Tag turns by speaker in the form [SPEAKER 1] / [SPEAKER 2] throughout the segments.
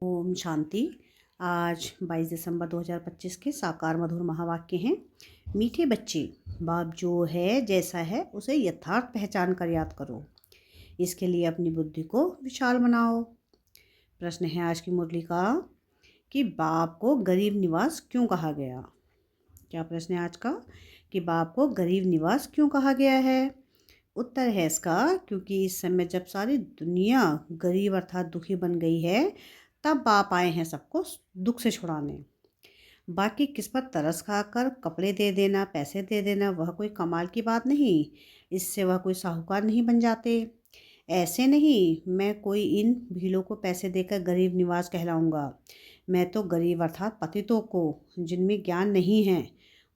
[SPEAKER 1] ओम शांति। आज 22 दिसंबर 2025 के साकार मधुर महावाक्य हैं। मीठे बच्चे, बाप जो है जैसा है उसे यथार्थ पहचान कर याद करो। इसके लिए अपनी बुद्धि को विशाल बनाओ। प्रश्न है आज की मुरली का कि बाप को गरीब निवास क्यों कहा गया। क्या प्रश्न है आज का कि बाप को गरीब निवास क्यों कहा गया है। उत्तर है इसका क्योंकि इस समय जब सारी दुनिया गरीब अर्थात दुखी बन गई है, तब बाप आए हैं सबको दुख से छुड़ाने। बाकी किस पर तरस खाकर कपड़े दे देना, पैसे दे देना, वह कोई कमाल की बात नहीं। इससे वह कोई साहूकार नहीं बन जाते। ऐसे नहीं, मैं कोई इन भीलों को पैसे देकर गरीब निवास कहलाऊंगा। मैं तो गरीब अर्थात पतितों को, जिनमें ज्ञान नहीं है,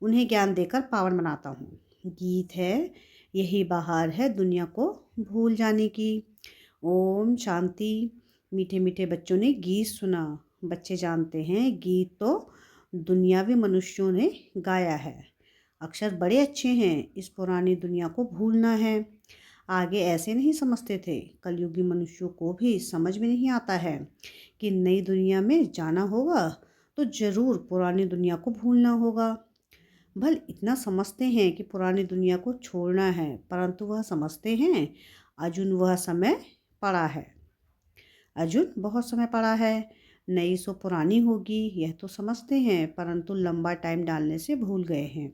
[SPEAKER 1] उन्हें ज्ञान देकर पावन बनाता हूँ। गीत है, यही बहार है दुनिया को भूल जाने की। ओम शांति। मीठे मीठे बच्चों ने गीत सुना। बच्चे जानते हैं गीत तो दुनियावी मनुष्यों ने गाया है। अक्षर बड़े अच्छे हैं, इस पुरानी दुनिया को भूलना है। आगे ऐसे नहीं समझते थे। कलयुगी मनुष्यों को भी समझ में नहीं आता है कि नई दुनिया में जाना होगा तो जरूर पुरानी दुनिया को भूलना होगा। भल इतना समझते हैं कि पुरानी दुनिया को छोड़ना है, परंतु वह समझते हैं अजुन वह समय पड़ा है। अर्जुन बहुत समय पड़ा है। नई सो पुरानी होगी यह तो समझते हैं, परंतु लंबा टाइम डालने से भूल गए हैं।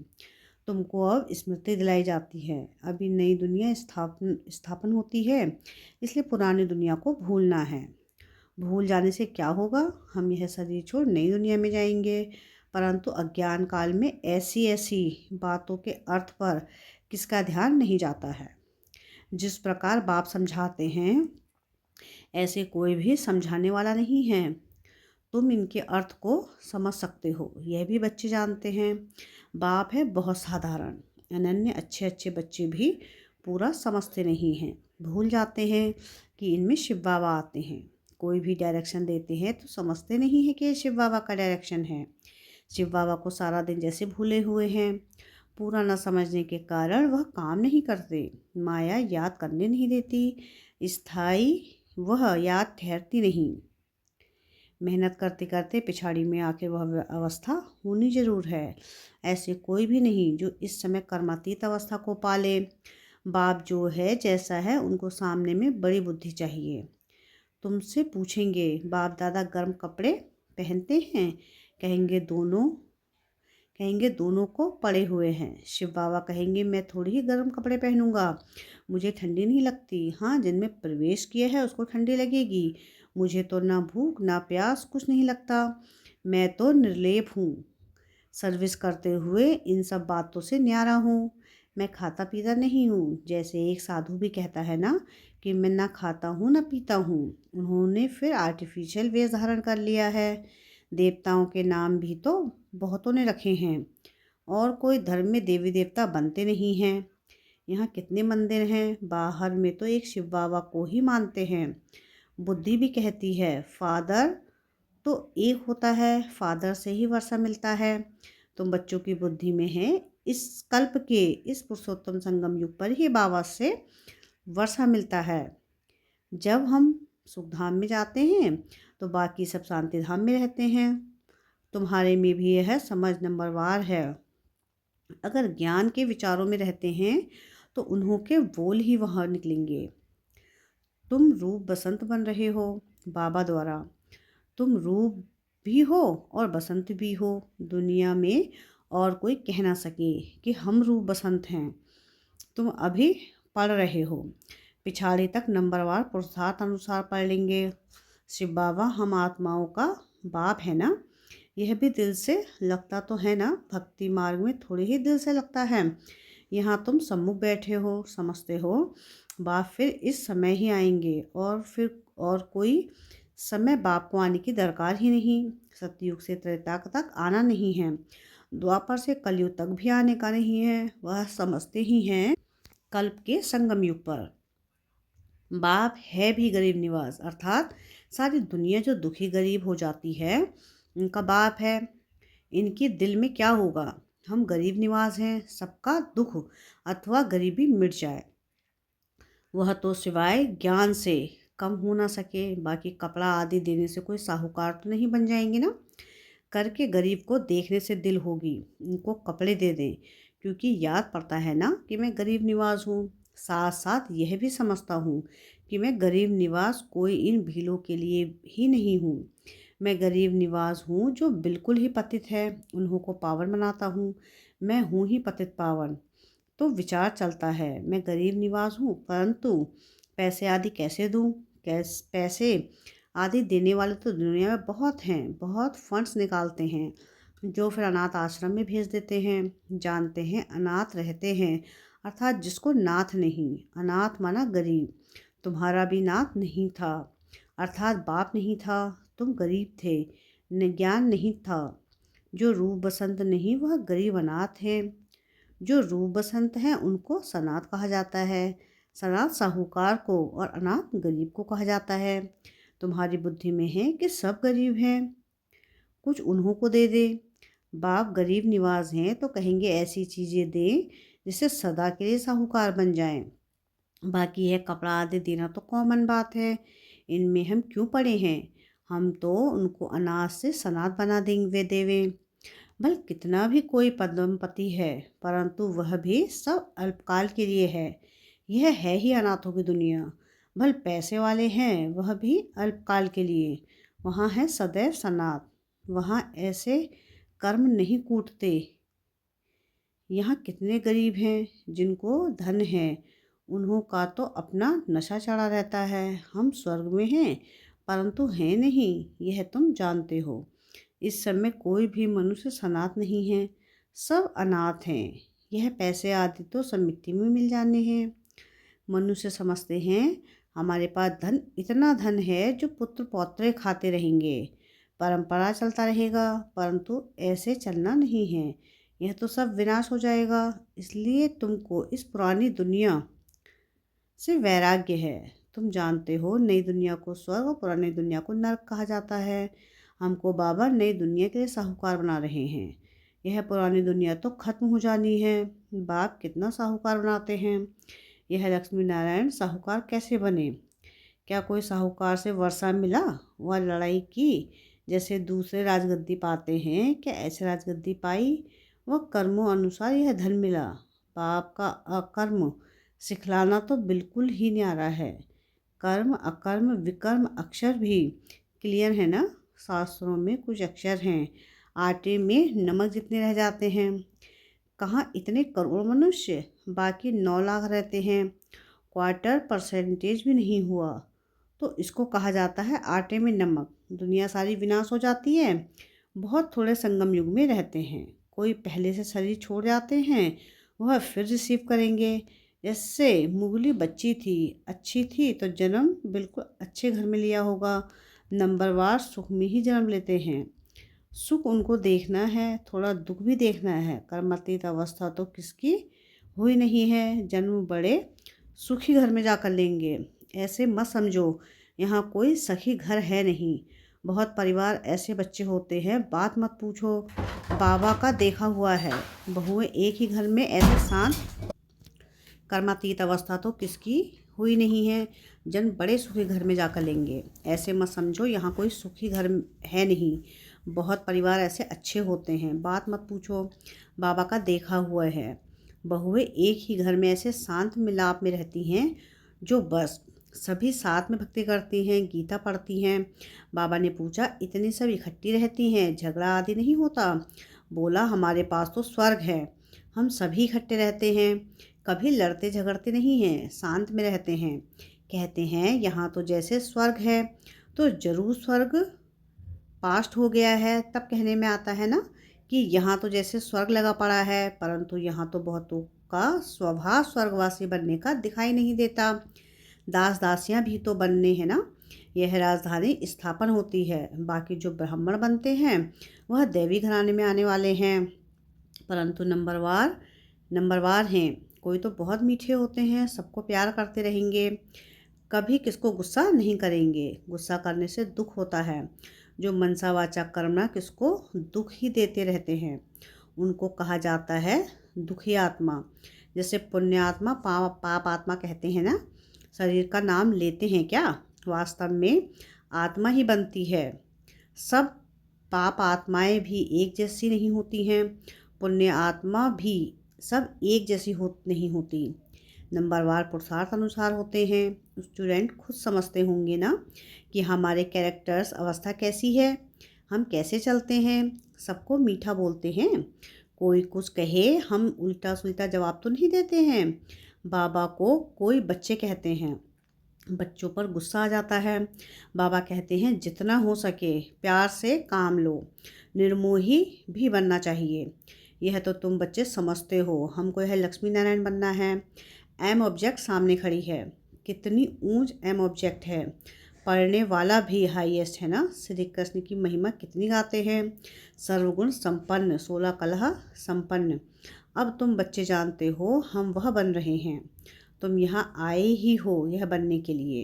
[SPEAKER 1] तुमको अब स्मृति दिलाई जाती है। अभी नई दुनिया स्थापन होती है, इसलिए पुरानी दुनिया को भूलना है। भूल जाने से क्या होगा, हम यह शरीर छोड़ नई दुनिया में जाएंगे। परंतु अज्ञान काल में ऐसी ऐसी बातों के अर्थ पर किसका ध्यान नहीं जाता है। जिस प्रकार बाप समझाते हैं ऐसे कोई भी समझाने वाला नहीं है। तुम इनके अर्थ को समझ सकते हो, यह भी बच्चे जानते हैं। बाप है बहुत साधारण, अनन्य। अच्छे अच्छे बच्चे भी पूरा समझते नहीं हैं, भूल जाते हैं कि इनमें शिव बाबा आते हैं। कोई भी डायरेक्शन देते हैं तो समझते नहीं है कि ये शिव बाबा का डायरेक्शन है। शिव बाबा को सारा दिन जैसे भूले हुए हैं। पूरा न समझने के कारण वह काम नहीं करते। माया याद करने नहीं देती। स्थायी वह याद ठहरती नहीं। मेहनत करते करते पिछाड़ी में आके वह अवस्था होनी जरूर है। ऐसे कोई भी नहीं जो इस समय कर्मातीत अवस्था को पाले। बाप जो है जैसा है उनको सामने में बड़ी बुद्धि चाहिए। तुमसे पूछेंगे बाप दादा गर्म कपड़े पहनते हैं, कहेंगे दोनों को पड़े हुए हैं। शिव बाबा कहेंगे मैं थोड़ी ही गर्म कपड़े पहनूंगा, मुझे ठंडी नहीं लगती। हाँ, जिनमें प्रवेश किया है उसको ठंडी लगेगी, मुझे तो ना भूख ना प्यास कुछ नहीं लगता। मैं तो निर्लेप हूँ, सर्विस करते हुए इन सब बातों से न्यारा हूँ। मैं खाता पीता नहीं हूँ। जैसे एक साधु भी कहता है ना कि मैं ना खाता हूँ ना पीता हूँ। उन्होंने फिर आर्टिफिशियल वेश धारण कर लिया है। देवताओं के नाम भी तो बहुतों ने रखे हैं, और कोई धर्म में देवी देवता बनते नहीं हैं। यहाँ कितने मंदिर हैं, बाहर में तो एक शिव बाबा को ही मानते हैं। बुद्धि भी कहती है फादर तो एक होता है, फादर से ही वर्षा मिलता है। तुम बच्चों की बुद्धि में है इस कल्प के इस पुरुषोत्तम संगम युग पर ही बाबा से वर्षा मिलता है। जब हम सुखधाम में जाते हैं तो बाकी सब शांति धाम में रहते हैं। तुम्हारे में भी यह समझ नंबरवार है। अगर ज्ञान के विचारों में रहते हैं तो उन्हों के बोल ही वहाँ निकलेंगे। तुम रूप बसंत बन रहे हो बाबा द्वारा। तुम रूप भी हो और बसंत भी हो। दुनिया में और कोई कह ना सके कि हम रूप बसंत हैं। तुम अभी पढ़ रहे हो, पिछाड़ी तक नंबरवार पुरुषार्थ अनुसार पढ़ लेंगे। शिव बाबा हम आत्माओं का बाप है ना, यह भी दिल से लगता तो है ना। भक्ति मार्ग में थोड़ी ही दिल से लगता है। यहाँ तुम सम्मुख बैठे हो, समझते हो बाप फिर इस समय ही आएंगे, और फिर और कोई समय बाप को आने की दरकार ही नहीं। सतयुग से त्रेता तक आना नहीं है, द्वापर से कलयुग तक भी आने का नहीं है। वह समझते ही हैं कल्प के संगम युग पर बाप है भी गरीब निवास, अर्थात सारी दुनिया जो दुखी गरीब हो जाती है उनका बाप है। इनके दिल में क्या होगा, हम गरीब निवास हैं, सबका दुख अथवा गरीबी मिट जाए। वह तो सिवाय ज्ञान से कम हो ना सके। बाकी कपड़ा आदि देने से कोई साहूकार तो नहीं बन जाएंगे ना। करके गरीब को देखने से दिल होगी, इनको कपड़े दे दें, क्योंकि याद पड़ता है ना कि मैं गरीब निवाज हूँ। साथ साथ यह भी समझता हूँ कि मैं गरीब निवाज कोई इन भीलों के लिए ही नहीं हूँ। मैं गरीब निवाज हूँ जो बिल्कुल ही पतित है, उन्हों को पावन बनाता हूँ। मैं हूँ ही पतित पावन। तो विचार चलता है, मैं गरीब निवाज हूँ, परंतु पैसे आदि कैसे दूँ? पैसे आदि देने वाले तो दुनिया में बहुत हैं, बहुत फंड्स निकालते हैं जो फिर अनाथ आश्रम में भेज देते हैं। जानते हैं अनाथ रहते हैं, अर्थात जिसको नाथ नहीं। अनाथ माना गरीब। तुम्हारा भी नाथ नहीं था, अर्थात बाप नहीं था। तुम गरीब थे, ज्ञान नहीं था। जो रूप बसंत नहीं वह गरीब अनाथ है। जो रूप बसंत हैं उनको सनाथ कहा जाता है। सनाथ साहूकार को और अनाथ गरीब को कहा जाता है। तुम्हारी बुद्धि में है कि सब गरीब हैं, कुछ उन्हों को दे दे। बाप गरीब निवाज हैं तो कहेंगे ऐसी चीज़ें दें जिससे सदा के लिए साहूकार बन जाएं। बाकी है कपड़ा आदि देना तो कॉमन बात है, इनमें हम क्यों पड़े हैं। हम तो उनको अनाज से सनाथ बना देंगे देवे। भल कितना भी कोई पद्मपति है, परंतु वह भी सब अल्पकाल के लिए है। यह है ही अनाथों की दुनिया। भल पैसे वाले हैं, वह भी अल्पकाल के लिए। वहाँ है सदैव सनाथ। वहाँ ऐसे कर्म नहीं कूटते। यहाँ कितने गरीब हैं जिनको धन है, उन्हों का तो अपना नशा चढ़ा रहता है। हम स्वर्ग में हैं, परंतु हैं नहीं, यह तुम जानते हो। इस समय कोई भी मनुष्य सनाथ नहीं है, सब अनाथ हैं। यह पैसे आदि तो सब मिट्टी में मिल जाने हैं। मनुष्य समझते हैं हमारे पास धन, इतना धन है जो पुत्र पौत्रे खाते रहेंगे, परंपरा चलता रहेगा, परंतु ऐसे चलना नहीं है। यह तो सब विनाश हो जाएगा। इसलिए तुमको इस पुरानी दुनिया से वैराग्य है। तुम जानते हो नई दुनिया को स्वर्ग और पुरानी दुनिया को नर्क कहा जाता है। हमको बाबा नई दुनिया के लिए साहूकार बना रहे हैं। यह पुरानी दुनिया तो खत्म हो जानी है। बाप कितना साहूकार बनाते हैं। यह लक्ष्मी नारायण साहूकार कैसे बने? क्या कोई साहूकार से वर्षा मिला, वह लड़ाई की, जैसे दूसरे राजगद्दी पाते हैं, क्या ऐसे राजगद्दी पाई? वह कर्मों अनुसार यह धन मिला। बाप का अकर्म सिखलाना तो बिल्कुल ही न्यारा है। कर्म अकर्म विकर्म अक्षर भी क्लियर है ना। शास्त्रों में कुछ अक्षर हैं, आटे में नमक जितने रह जाते हैं। कहाँ इतने करोड़ मनुष्य, बाकी 9 लाख रहते हैं, क्वार्टर परसेंटेज भी नहीं हुआ। तो इसको कहा जाता है आटे में नमक। दुनिया सारी विनाश हो जाती है, बहुत थोड़े संगम युग में रहते हैं। कोई पहले से शरीर छोड़ जाते हैं, वह फिर रिसीव करेंगे। जैसे मुगली बच्ची थी, अच्छी थी तो जन्म बिल्कुल अच्छे घर में लिया होगा। नंबरवार सुख में ही जन्म लेते हैं। सुख उनको देखना है, थोड़ा दुख भी देखना है। कर्मातीत अवस्था तो किसकी हुई नहीं है। जन्म बड़े सुखी घर में जाकर लेंगे, ऐसे मत समझो यहाँ कोई सखी घर है नहीं। बहुत परिवार ऐसे बच्चे होते हैं, बात मत पूछो। बाबा का देखा हुआ है, बहुएं एक ही घर में ऐसे शांत। कर्मातीत अवस्था तो किसकी हुई नहीं है। जन्म बड़े सुखी घर में जाकर लेंगे, ऐसे मत समझो यहाँ कोई सुखी घर है नहीं। बहुत परिवार ऐसे अच्छे होते हैं, बात मत पूछो। बाबा का देखा हुआ है, बहुएं एक ही घर में ऐसे शांत मिलाप में रहती हैं, जो बस सभी साथ में भक्ति करती हैं, गीता पढ़ती हैं। बाबा ने पूछा, इतनी सब इकट्ठी रहती हैं, झगड़ा आदि नहीं होता? बोला, हमारे पास तो स्वर्ग है, हम सभी इकट्ठे रहते हैं, कभी लड़ते झगड़ते नहीं हैं, शांत में रहते हैं। कहते हैं यहाँ तो जैसे स्वर्ग है, तो जरूर स्वर्ग पास्ट हो गया है, तब कहने में आता है ना कि यहाँ तो जैसे स्वर्ग लगा पड़ा है, परंतु यहाँ तो बहुतों का स्वभाव स्वर्गवासी बनने का दिखाई नहीं देता। दास दासियाँ भी तो बनने हैं ना। यह राजधानी स्थापन होती है। बाकी जो ब्राह्मण बनते हैं वह देवी घराने में आने वाले हैं, परंतु नंबरवार हैं। कोई तो बहुत मीठे होते हैं, सबको प्यार करते रहेंगे, कभी किसको गुस्सा नहीं करेंगे। गुस्सा करने से दुख होता है। जो मनसा वाचा कर्मणा किसको दुख ही देते रहते हैं, उनको कहा जाता है दुखी आत्मा। जैसे पुण्य आत्मा पाप आत्मा कहते हैं ना। शरीर का नाम लेते हैं क्या? वास्तव में आत्मा ही बनती है। सब पाप आत्माएं भी एक जैसी नहीं होती हैं, पुण्य आत्मा भी सब एक जैसी नहीं होती, नंबरवार पुरुषार्थ अनुसार होते हैं। स्टूडेंट खुद समझते होंगे ना कि हमारे कैरेक्टर्स अवस्था कैसी है, हम कैसे चलते हैं, सबको मीठा बोलते हैं। कोई कुछ कहे हम उल्टा सुल्टा जवाब तो नहीं देते हैं। बाबा को कोई बच्चे कहते हैं, बच्चों पर गुस्सा आ जाता है। बाबा कहते हैं जितना हो सके प्यार से काम लो, निर्मोही भी बनना चाहिए। यह तो तुम बच्चे समझते हो, हमको यह लक्ष्मी नारायण बनना है। एम ऑब्जेक्ट सामने खड़ी है, कितनी ऊंच एम ऑब्जेक्ट है, पढ़ने वाला भी हाईएस्ट है ना। श्री कृष्ण की महिमा कितनी गाते हैं, सर्वगुण संपन्न, 16 कलह संपन्न। अब तुम बच्चे जानते हो हम वह बन रहे हैं, तुम यहाँ आए ही हो यह बनने के लिए।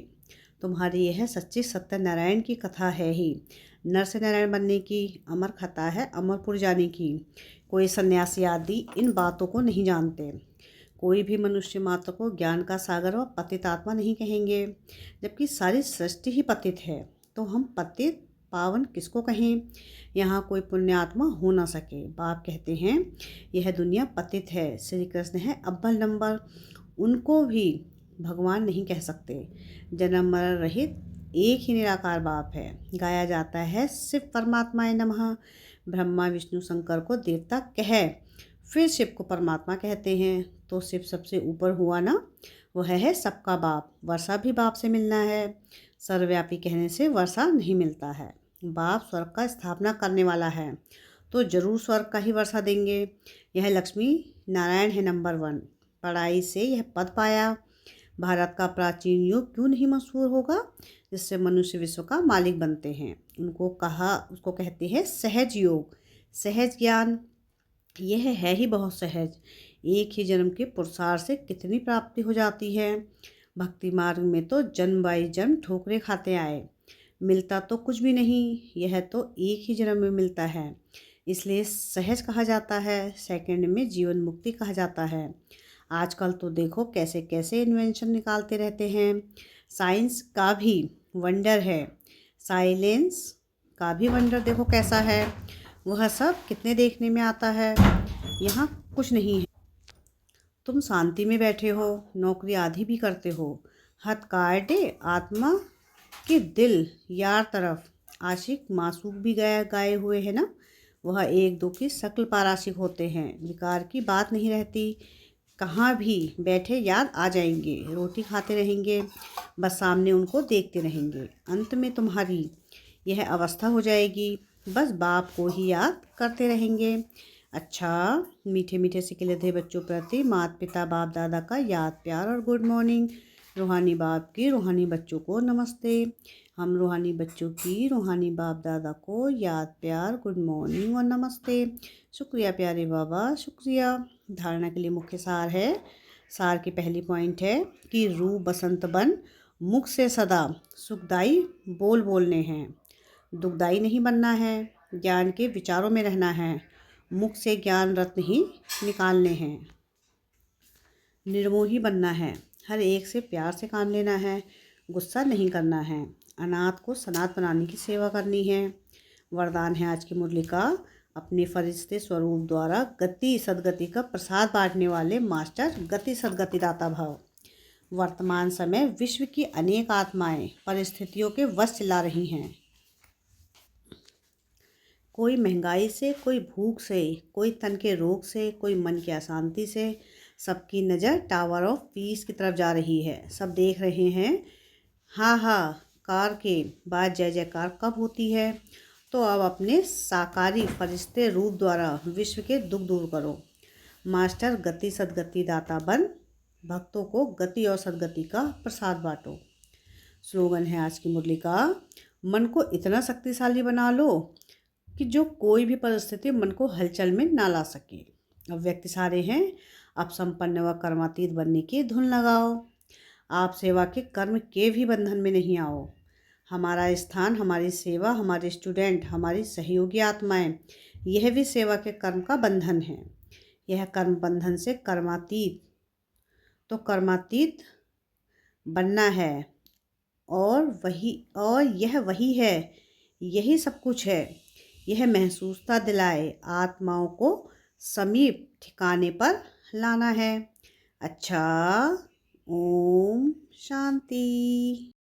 [SPEAKER 1] तुम्हारी यह सच्ची सत्यनारायण की कथा है ही, नर से नारायण बनने की। अमर कथा है अमरपुर जाने की। कोई सन्यासी आदि इन बातों को नहीं जानते। कोई भी मनुष्य मात्र को ज्ञान का सागर व पतित आत्मा नहीं कहेंगे, जबकि सारी सृष्टि ही पतित है। तो हम पतित पावन किसको कहें? यहाँ कोई पुण्यात्मा हो ना सके। बाप कहते हैं यह दुनिया पतित है, श्री कृष्ण है अव्वल नंबर, उनको भी भगवान नहीं कह सकते। जन्म मरण रहित एक ही निराकार बाप है। गाया जाता है शिव परमात्माए नमः, ब्रह्मा विष्णु शंकर को देवता कह, फिर शिव को परमात्मा कहते हैं। तो शिव सबसे ऊपर हुआ ना, वह है सबका बाप। वर्षा भी बाप से मिलना है, सर्वव्यापी कहने से वर्षा नहीं मिलता है। बाप स्वर्ग का स्थापना करने वाला है, तो जरूर स्वर्ग का ही वर्षा देंगे। यह लक्ष्मी नारायण है नंबर 1। पढ़ाई से यह पद पाया। भारत का प्राचीन युग क्यों नहीं मशहूर होगा, जिससे मनुष्य विश्व का मालिक बनते हैं। उसको कहते हैं सहज योग, सहज ज्ञान। यह है ही बहुत सहज। एक ही जन्म के पुरुषार्थ से कितनी प्राप्ति हो जाती है। भक्ति मार्ग में तो जन्म बाई जन्म ठोकरे खाते आए, मिलता तो कुछ भी नहीं, यह तो एक ही जन्म में मिलता है, इसलिए सहज कहा जाता है। सेकंड में जीवन मुक्ति कहा जाता है। आजकल तो देखो कैसे कैसे इन्वेंशन निकालते रहते हैं। साइंस का भी वंडर है, साइलेंस का भी वंडर देखो कैसा है। वह सब कितने देखने में आता है, यहाँ कुछ नहीं है। तुम शांति में बैठे हो, नौकरी आधी भी करते हो, हथ काटे आत्मा के दिल यार तरफ। आशिक मासूक भी गाए हुए है ना, वह एक दो की शक्ल पाराशिक होते हैं, विकार की बात नहीं रहती। कहाँ भी बैठे याद आ जाएंगे, रोटी खाते रहेंगे, बस सामने उनको देखते रहेंगे। अंत में तुम्हारी यह अवस्था हो जाएगी, बस बाप को ही याद करते रहेंगे। अच्छा, मीठे मीठे सिखिलधे बच्चों प्रति माता पिता बाप दादा का याद प्यार और गुड मॉर्निंग। रूहानी बाप की रूहानी बच्चों को नमस्ते। हम रूहानी बच्चों की रूहानी बाप दादा को याद प्यार गुड मॉर्निंग और नमस्ते। शुक्रिया प्यारे बाबा, शुक्रिया। धारणा के लिए मुख्य सार है। सार की पहली पॉइंट है कि रूह बसंत बन मुख से सदा सुखदाई बोल बोलने हैं, दुखदाई नहीं बनना है। ज्ञान के विचारों में रहना है, मुख से ज्ञान रत्न ही निकालने हैं। निर्मोही बनना है, हर एक से प्यार से काम लेना है, गुस्सा नहीं करना है। अनाथ को सनाथ बनाने की सेवा करनी है। वरदान है आज की मुरली का, अपने फरिश्ते स्वरूप द्वारा गति सदगति का प्रसाद बांटने वाले मास्टर गति सदगति दाता भव। वर्तमान समय विश्व की अनेक आत्माएं परिस्थितियों के वश चिल्ला रही हैं। कोई महंगाई से, कोई भूख से, कोई तन के रोग से, कोई मन की अशांति से। सबकी नज़र टावर ऑफ पीस की तरफ जा रही है। सब देख रहे हैं हाहाकार के बाद जय जयकार कब होती है। तो अब अपने साकारी फरिश्ते रूप द्वारा विश्व के दुख दूर करो। मास्टर गति सदगति दाता बन भक्तों को गति और सदगति का प्रसाद बांटो। स्लोगन है आज की मुरली का, मन को इतना शक्तिशाली बना लो कि जो कोई भी परिस्थिति मन को हलचल में ना ला सके। अब व्यक्ति सारे हैं, अब संपन्न व कर्मातीत बनने की धुन लगाओ। आप सेवा के कर्म के भी बंधन में नहीं आओ। हमारा स्थान, हमारी सेवा, हमारे स्टूडेंट, हमारी सहयोगी आत्माएं, यह भी सेवा के कर्म का बंधन है। यह कर्म बंधन से कर्मातीत, तो कर्मातीत बनना है। और यह वही है, यही सब कुछ है। यह महसूसता दिलाए आत्माओं को समीप ठिकाने पर लाना है। अच्छा, ओम शांति।